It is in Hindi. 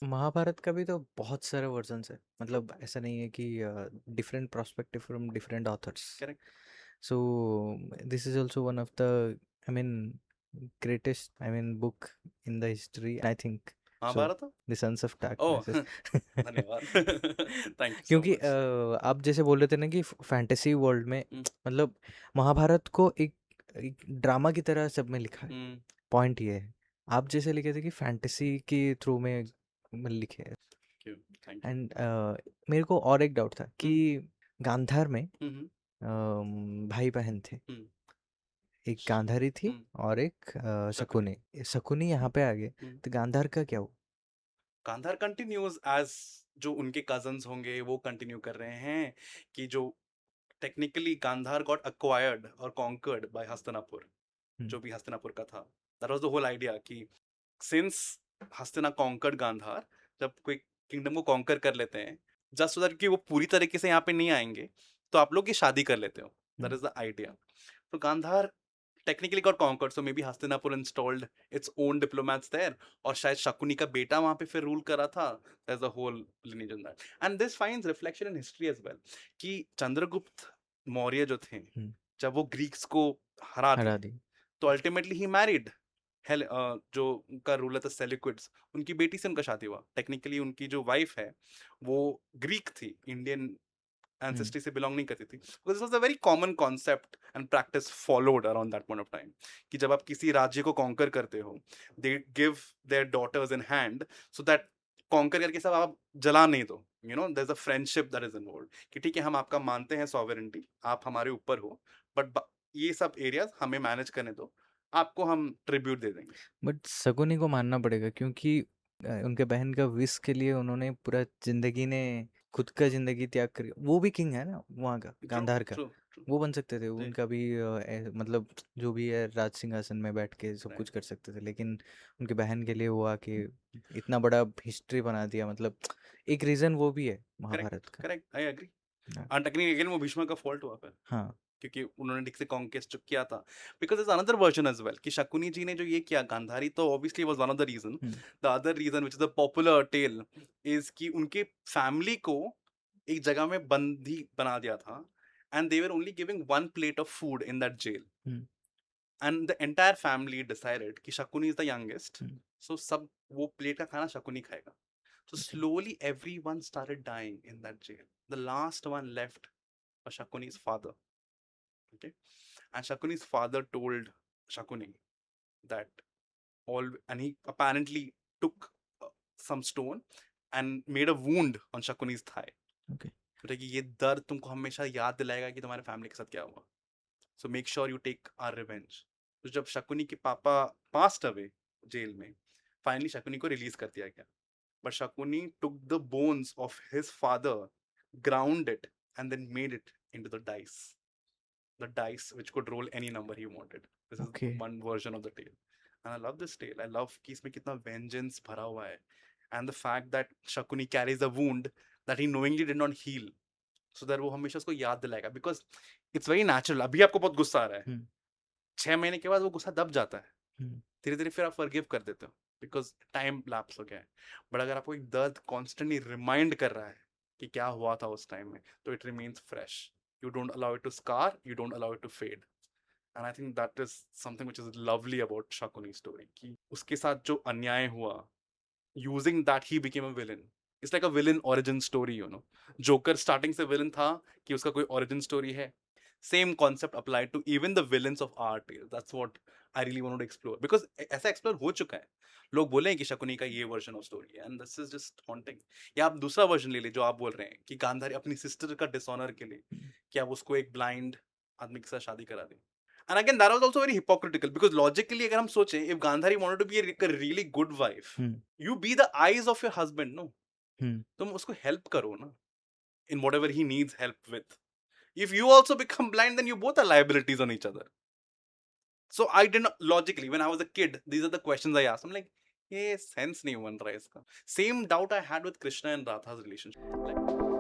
महाभारत का भी तो बहुत सारे वर्जन्स है, मतलब ऐसा नहीं है कि different perspective from different authors. Correct. So this is also one of the, I mean, greatest, I mean, book in the history, I think. So Mahabharata. the Sons of oh. Darkness. धन्यवाद. थैंक यू सो क्योंकि मच. आप जैसे बोल रहे थे ना कि फैंटेसी वर्ल्ड में, मतलब महाभारत को एक ड्रामा की तरह सब में लिखा है. पॉइंट ये है, आप जैसे लिखे थे कि फैंटेसी के थ्रू में लिखे हैं. Thank you. एंड मेरे को और एक डाउट था कि गांधार में भाई बहन थे, एक गांधारी थी और एक शकुनी. शकुनी. शकुनी यहाँ पे आ गए, तो गांधार का क्या हुआ? गांधार कंटिन्यूज एज जो उनके कजन्स होंगे वो कंटिन्यू कर रहे हैं कि जो टेक्निकली गांधार गॉट अक्वायर्ड और कॉन्कर्ड बाय हस्तिनापुर. हम्म. जो भी हस्तिनापुर का था, that was the whole idea कि सिंस हस्तिना कॉन्कर्ड गांधार, जब कोई किंगडम को कॉन्कर कर लेते हैं, जस्ट सो दैट कि वो पूरी तरीके से यहाँ पे नहीं आएंगे, तो आप लोग की शादी कर लेते हो. That is the idea. तो Gandhara technically got conquered, so maybe Hastinapur installed its own diplomats there, और शायद शकुनी का बेटा वहां पे फिर रूल करा था. there's a whole lineage in that, and this finds reflection in history as well कि चंद्रगुप्त मौर्य जो थे, हम्म. जब वो ग्रीक्स को हरा हरा दिए, दी. तो अल्टीमेटली ही मैरिड जो उनका रूलर था सेल्यूकिड्स, उनकी बेटी से उनका शादी हुआ. टेक्निकली उनकी जो वाइफ है वो ग्रीक थी, इंडियन हम्म. ancestry से बिलोंग नहीं करती थी. Because this was a very common concept and practice followed around that point of time कि जब आप किसी राज्य को conquer करते हो, they give their daughters in hand so that conquer करके सब आप जला नहीं दो. You know, there's a friendship that is involved कि ठीक है, हम आपका मानते हैं sovereignty, आप हमारे ऊपर हो, but ये सब areas हमें manage करने दो, आपको हम tribute दे देंगे. बट शकुनी को मानना पड़ेगा, क्योंकि उनके बहन का विश के लिए उन्होंने पूरा जिंदगी ने खुद का जिंदगी त्याग कर, वो भी किंग है ना वहाँ का, True, गांधार का. true, true. वो बन सकते थे, जी. उनका भी मतलब जो भी है राज सिंहासन में बैठ के सब कुछ Right. कर सकते थे, लेकिन उनके बहन के लिए वो आके इतना बड़ा हिस्ट्री बना दिया. मतलब एक रीजन वो भी है Correct, महाभारत का. correct. I agree. हाँ. And technically again वो भीष्म का fault हुआ फिर, हाँ. क्योंकि उन्होंने ठीक से कॉन्केस्ट किया था. Because is another version as well कि शकुनी जी ने जो ये किया गांधारी, तो obviously was one of the reason. Hmm. The other reason which is a popular tale is कि उनके फैमिली को एक जगह में बंदी बना दिया था, and they were only giving one plate of food in that jail, hmm. And the entire family decided कि Shakuni is the youngest, hmm. So सब वो प्लेट का खाना शकुनी खाएगा. So Okay. slowly everyone started dying in that jail. The last one left was Shakuni's father. Okay. And Shakuni's father told Shakuni that and he apparently took some stone and made a wound on Shakuni's thigh. Okay. बोले कि ये दर्द तुमको हमेशा याद दिलाएगा कि तुम्हारे फैमिली के साथ क्या हुआ. So make sure you take our revenge. तो जब शकुनी के पापा passed away जेल में, finally शकुनी को रिलीज कर दिया गया. But Shakuni took the bones of his father, ground it, and then made it into the dice. The dice which could roll any number he wanted. This is Okay. one version of the tale. And I love this tale. I love कि इसमें कितना vengeance भरा हुआ है. And the fact that Shakuni carries a wound that he knowingly did not heal. So that वो हमेशा उसको याद दिलाएगा. Because it's very natural. अभी आपको बहुत गुस्सा आ रहा है. 6 महीने के बाद वो गुस्सा दब जाता है. धीरे धीरे फिर आप फॉरगिव कर देते हो, बिकॉज टाइम लैप्स हो गया है. बट अगर आपको एक दर्द कॉन्स्टेंटली रिमाइंड कर रहा है कि क्या हुआ था उस टाइम में, तो it remains fresh. You don't allow it to scar, you don't allow it to fade. And I think that is something which is lovely about Shakuni story कि उसके साथ जो अन्याय हुआ, using that he became a villain. It's like a villain origin story, you know. Joker starting से विलन था कि उसका कोई ओरिजिन स्टोरी है. Same concept applied to even the villains of our tale. That's what I really wanted to explore. Because ऐसा explore हो चुका है. लोग बोले हैं कि शकुनी का ये वर्जन ऑफ स्टोरी है, and this is just haunting. या आप दूसरा वर्जन ले ले जो आप बोल रहे हैं कि गांधारी अपनी सिस्टर का डिसऑनर के लिए कि आप उसको एक ब्लाइंड आदमी के साथ शादी करा दें. And again that was also very hypocritical, because logically अगर हम सोचें, if Gandhari wanted to be a really good wife, you be the eyes of your husband. No, तुम उसको हेल्प करो ना in whatever he needs help with. If you also become blind, then you both are liabilities on each other. So I did not, logically, when I was a kid, these are the questions I asked. I'm like, ये sense नहीं बन रहा है इसका. Same doubt I had with Krishna and Radha's relationship. Like,